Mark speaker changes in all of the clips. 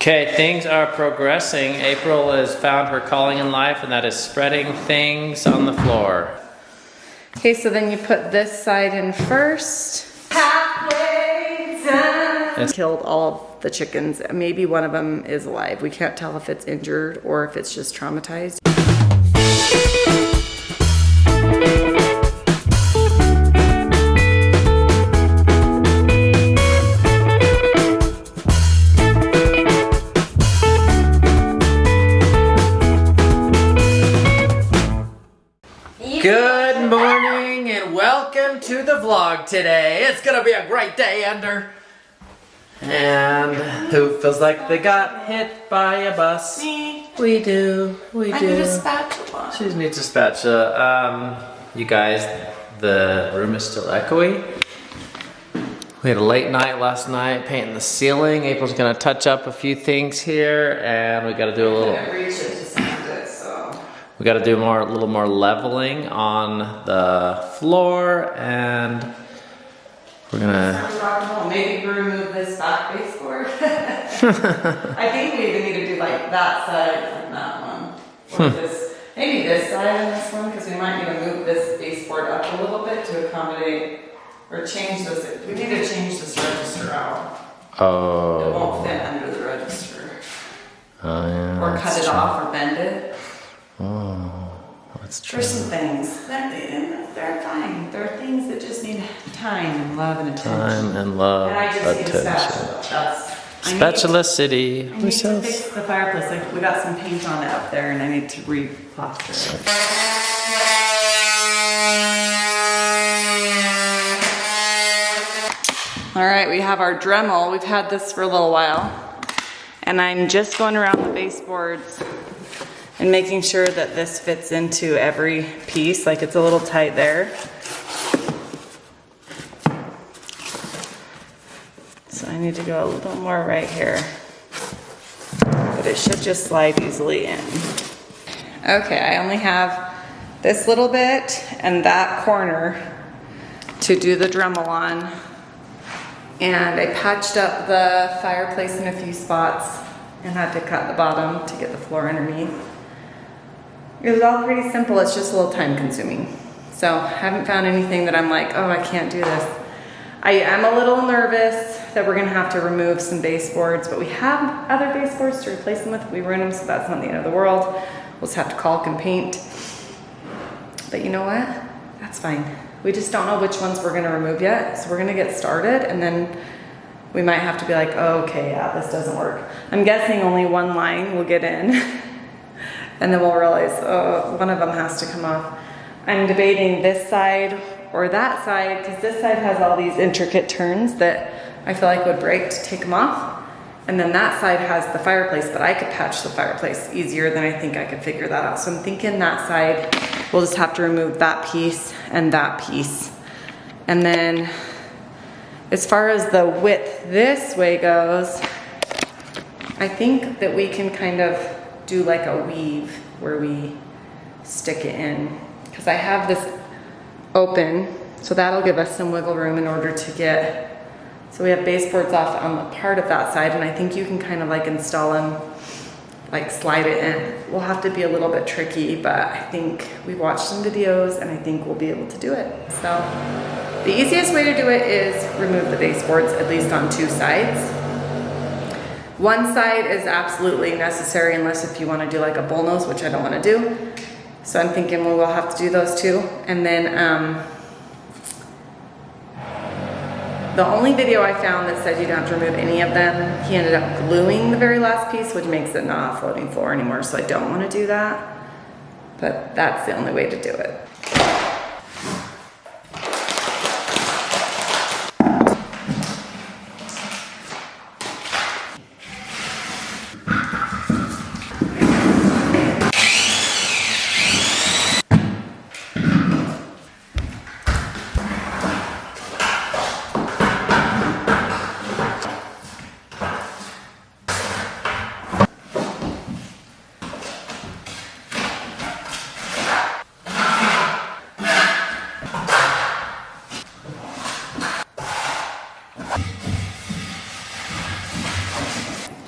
Speaker 1: Okay, things are progressing. April has found her calling in life, and that is spreading things on the floor.
Speaker 2: Okay, so then you put this side in first. Halfway done. Killed all of the chickens. Maybe one of them is alive. We can't tell if it's injured or if it's just traumatized.
Speaker 1: Good morning and welcome to the vlog today. It's gonna be a great day, Ender. And who feels like they got hit by a bus?
Speaker 2: Me.
Speaker 1: We do. We
Speaker 2: I
Speaker 1: do.
Speaker 2: need a spatula.
Speaker 1: She needs a spatula. You guys, the room is still echoey. We had a late night last night painting the ceiling. April's gonna touch up a few things here, and we gotta do a little. We got to do a little more leveling on the floor, and we're gonna.
Speaker 2: Maybe remove this back baseboard. I think we even need to do like that side and that one, or this, maybe this side and this one, because we might need to move this baseboard up a little bit to accommodate or change this. We need to change this register out.
Speaker 1: Oh.
Speaker 2: It won't fit under the register.
Speaker 1: Oh yeah.
Speaker 2: Or cut it off or bend it.
Speaker 1: Oh, that's true.
Speaker 2: There's some things they're fine. There are things that just need time and love and attention.
Speaker 1: Time and love,
Speaker 2: and I just need a spatula.
Speaker 1: Spatula City.
Speaker 2: I need to fix the fireplace. Like, we got some paint on it up there, and I need to re-plaster it. All right, we have our Dremel. We've had this for a little while, and I'm just going around the baseboards and making sure that this fits into every piece. Like, it's a little tight there. So I need to go a little more right here. But it should just slide easily in. Okay, I only have this little bit and that corner to do the Dremel on. And I patched up the fireplace in a few spots and had to cut the bottom to get the floor underneath. It was all pretty simple, it's just a little time consuming. So I haven't found anything that I'm like, oh, I can't do this. I am a little nervous that we're gonna have to remove some baseboards, but we have other baseboards to replace them with. We ruin them, so that's not the end of the world. We'll just have to caulk and paint. But you know what? That's fine. We just don't know which ones we're gonna remove yet, so we're gonna get started, and then we might have to be like, oh, okay, yeah, this doesn't work. I'm guessing only one line will get in. And then we'll realize, oh, one of them has to come off. I'm debating this side or that side, because this side has all these intricate turns that I feel like would break to take them off. And then that side has the fireplace, but I could patch the fireplace easier than I think I could figure that out. So I'm thinking that side, we'll just have to remove that piece and that piece. And then as far as the width this way goes, I think that we can kind of do like a weave where we stick it in, because I have this open, so that'll give us some wiggle room in order to get, so we have baseboards off on the part of that side, and I think you can kind of like install them, like slide it in. We'll have to be a little bit tricky, but I think we watched some videos and I think we'll be able to do it. So the easiest way to do it is remove the baseboards, at least on two sides. One side is absolutely necessary unless if you want to do like a bullnose, which I don't want to do. So I'm thinking, well, we'll have to do those two. And then the only video I found that said you don't have to remove any of them, he ended up gluing the very last piece, which makes it not a floating floor anymore. So I don't want to do that, but that's the only way to do it.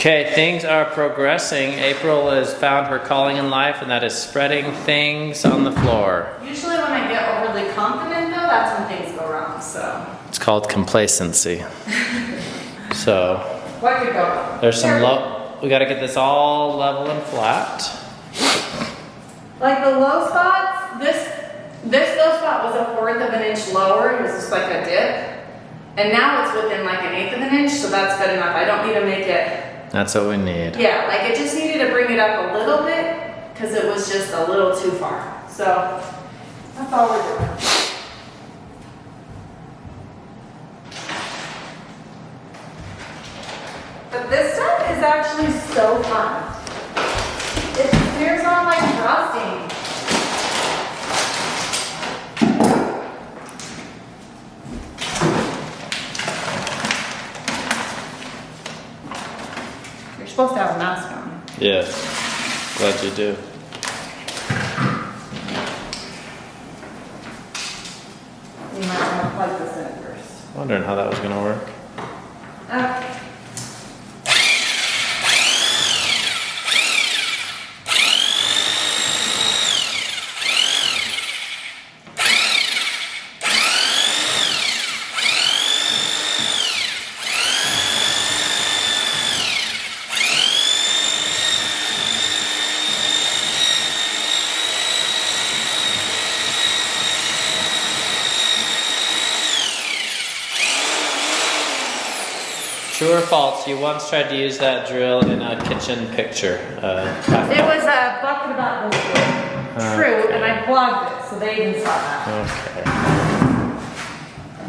Speaker 1: Okay, things are progressing. April has found her calling in life, and that is spreading things on the floor.
Speaker 2: Usually when I get overly confident though, that's when things go wrong, so.
Speaker 1: It's called complacency. So,
Speaker 2: What could go wrong?
Speaker 1: there's some low, we gotta get this all level and flat.
Speaker 2: Like the low spots, this low spot was 1/4 of an inch lower, it was just like a dip. And now it's within like 1/8 of an inch, so that's good enough. I don't need to make it.
Speaker 1: That's what we need.
Speaker 2: Yeah, like it just needed to bring it up a little bit because it was just a little too far. So that's all we're doing. But this stuff is actually so fun. It smears on like frosting. You're supposed to have a mask on.
Speaker 1: Yes, glad you do.
Speaker 2: You might want to plug this in first.
Speaker 1: Wondering how that was gonna work.
Speaker 2: Okay.
Speaker 1: True or false, you once tried to use that drill in a kitchen picture.
Speaker 2: It was a bucket about this big. True, and I vlogged it, so they even saw that.
Speaker 1: Okay.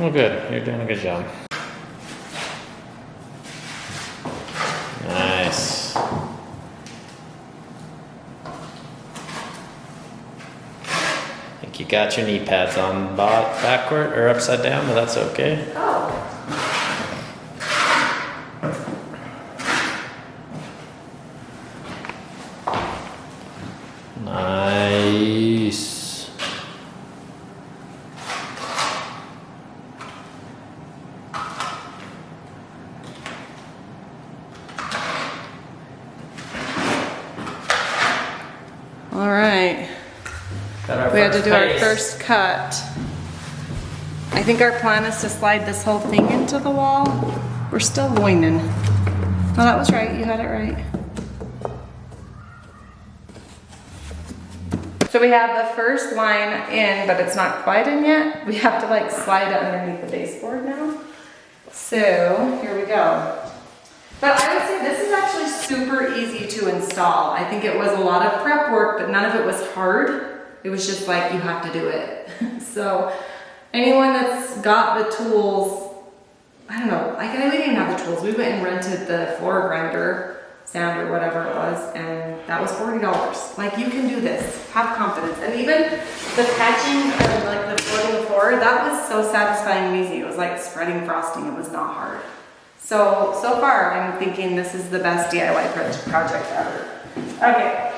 Speaker 1: Well, good. You're doing a good job. Nice. I think you got your knee pads on backward or upside down, but that's okay.
Speaker 2: Oh.
Speaker 1: Nice.
Speaker 2: All right. We had to do our first cut. I think our plan is to slide this whole thing into the wall. We're still winging. Oh, that was right. You had it right. So we have the first line in, but it's not quite in yet. We have to like slide it underneath the baseboard now. So here we go. But I would say this is actually super easy to install. I think it was a lot of prep work, but none of it was hard. It was just like, you have to do it. So anyone that's got the tools, I don't know, we didn't even have the tools. We went and rented the floor grinder, sander, whatever it was, and that was $40. Like, you can do this, have confidence. And even the patching of like the floor, that was so satisfying and easy. It was like spreading frosting, it was not hard. So far I'm thinking this is the best DIY project ever. Okay.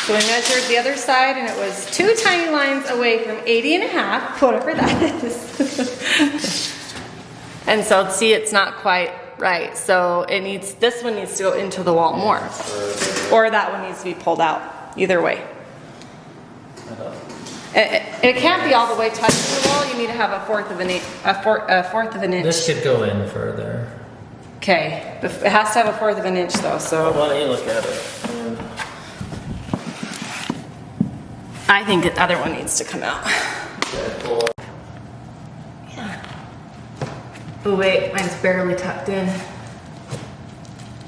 Speaker 2: So we measured the other side and it was 2 tiny lines away from 80.5, whatever that is. And so see, it's not quite right. So this one needs to go into the wall more. Or that one needs to be pulled out. Either way. It can't be all the way touching the wall. You need to have a fourth of an inch.
Speaker 1: This could go in further.
Speaker 2: Okay, it has to have a 1/4 of an inch though, so.
Speaker 1: Why don't you look at it?
Speaker 2: I think the other one needs to come out. Yeah. Oh wait, mine's barely tucked in.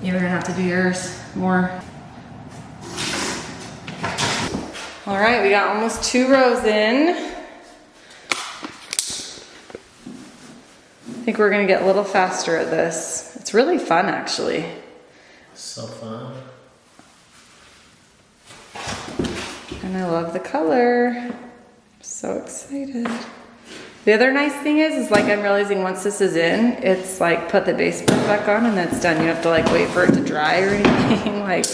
Speaker 2: You're gonna have to do yours more. All right, we got almost 2 rows in. I think we're gonna get a little faster at this. It's really fun, actually.
Speaker 1: So fun.
Speaker 2: And I love the color. So excited. The other nice thing is like I'm realizing once this is in, it's like put the baseboard back on and that's done. You don't have to like wait for it to dry or anything. Like,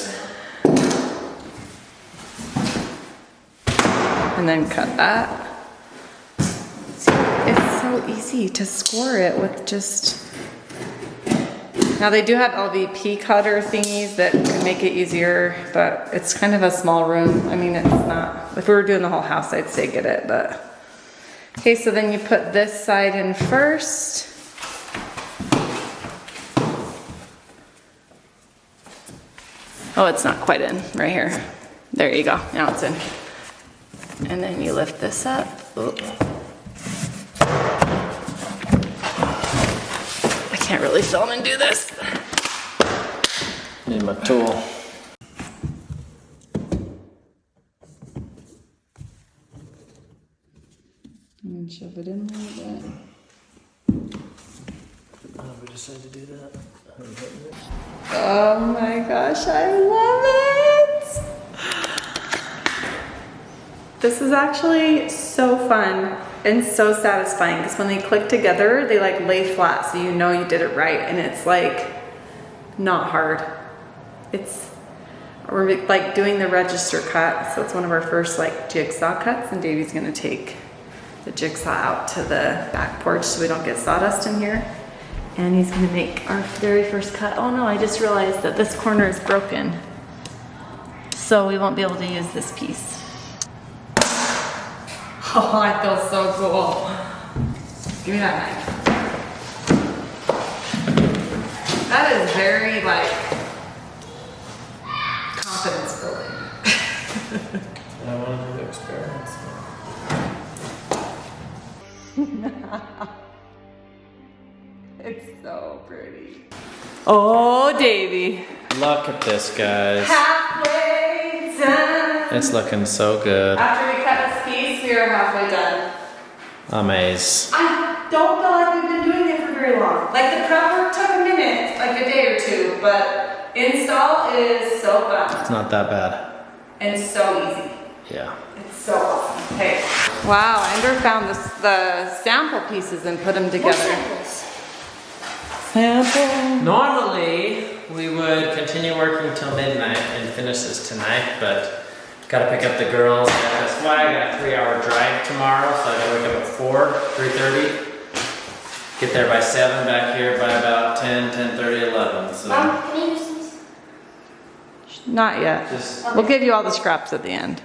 Speaker 2: and then cut that. See, it's so easy to score it with just Now they do have LVP cutter thingies that can make it easier, but it's kind of a small room. I mean, it's not, if we were doing the whole house, I'd say get it, but. Okay, so then you put this side in first. Oh, it's not quite in, right here. There you go, now it's in. And then you lift this up. Oop. I can't really film and do this.
Speaker 1: Need my tool.
Speaker 2: And then shove it in a little bit.
Speaker 1: How did we decide to do that?
Speaker 2: Oh my gosh, I love it! This is actually so fun and so satisfying because when they click together, they like lay flat so you know you did it right, and it's like not hard. We're like doing the register cut, so it's one of our first like jigsaw cuts, and Davey's gonna take the jigsaw out to the back porch so we don't get sawdust in here. And he's gonna make our very first cut. Oh no, I just realized that this corner is broken. So we won't be able to use this piece. Oh, I feel so cool. Give me that knife. That is very like confidence building.
Speaker 1: I want to do experiments.
Speaker 2: It's so pretty. Oh, Davey.
Speaker 1: Look at this, guys.
Speaker 2: Halfway done.
Speaker 1: It's looking so good.
Speaker 2: After we cut this piece, we are halfway done.
Speaker 1: Amaze.
Speaker 2: I don't feel like we've been doing it for very long. Like the prep work took a minute, like a day or two, but install is so fun.
Speaker 1: It's not that bad.
Speaker 2: And so easy.
Speaker 1: Yeah.
Speaker 2: It's so awesome. Hey. Wow, Ender found the sample pieces and put them together. Sample.
Speaker 1: Normally, we would continue working till midnight and finish this tonight, but gotta pick up the girls. That's why I got a 3-hour drive tomorrow, so I gotta wake up at 3:30. Get there by 7, back here by about 10:30, 11. So
Speaker 3: Can you use these?
Speaker 2: Not yet.
Speaker 1: just
Speaker 2: We'll give you all the scraps at the end.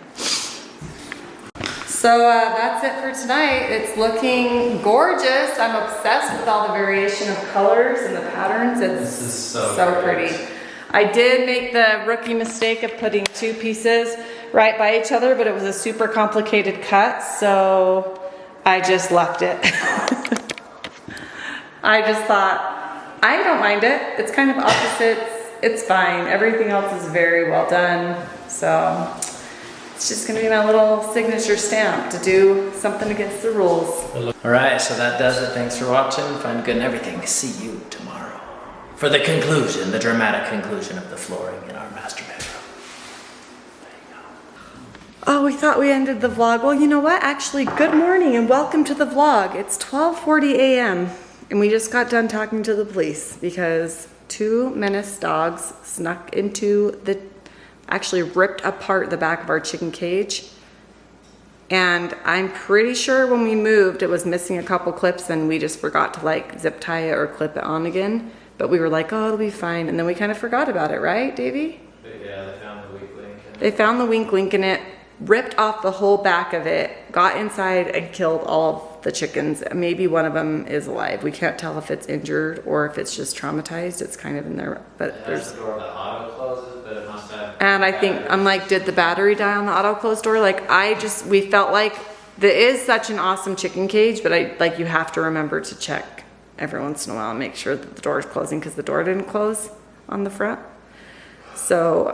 Speaker 2: So that's it for tonight. It's looking gorgeous. I'm obsessed with all the variation of colors and the patterns.
Speaker 1: This is so
Speaker 2: pretty.
Speaker 1: great.
Speaker 2: I did make the rookie mistake of putting 2 pieces right by each other, but it was a super complicated cut, so I just left it. I just thought, I don't mind it. It's kind of opposites. It's fine. Everything else is very well done. So it's just gonna be my little signature stamp to do something against the rules.
Speaker 1: All right, so that does it. Thanks for watching. Find good and everything. See you tomorrow for the conclusion, the dramatic conclusion of the flooring in our master bedroom. There you go.
Speaker 2: Oh, we thought we ended the vlog. Well, you know what? Actually, good morning and welcome to the vlog. It's 12:40 a.m. and we just got done talking to the police because 2 menace dogs snuck into actually ripped apart the back of our chicken cage. And I'm pretty sure when we moved, it was missing a couple clips and we just forgot to like zip tie it or clip it on again. But we were like, oh, it'll be fine. And then we kind of forgot about it, right, Davey?
Speaker 1: Yeah, they found the weak link.
Speaker 2: They found the wink link in it, ripped off the whole back of it, got inside and killed all of the chickens. Maybe one of them is alive. We can't tell if it's injured or if it's just traumatized. It's kind of in there, but there's
Speaker 1: the door that auto closes, but it must have.
Speaker 2: and I think, I'm like, did the battery die on the auto close door? Like, we felt like there is such an awesome chicken cage, but you have to remember to check every once in a while and make sure that the door is closing because the door didn't close on the front. So,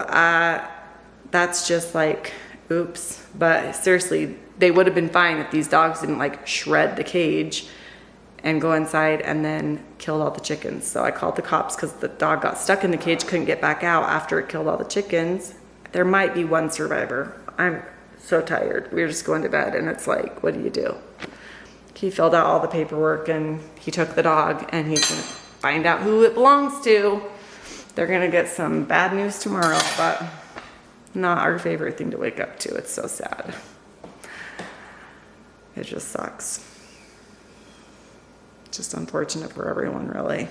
Speaker 2: that's just like, oops. But seriously, they would have been fine if these dogs didn't like shred the cage and go inside and then killed all the chickens. So I called the cops because the dog got stuck in the cage, couldn't get back out after it killed all the chickens. There might be one survivor. I'm so tired. We were just going to bed and it's like, what do you do? He filled out all the paperwork and he took the dog and he's gonna find out who it belongs to. They're gonna get some bad news tomorrow, but not our favorite thing to wake up to. It's so sad. It just sucks. Just unfortunate for everyone, really.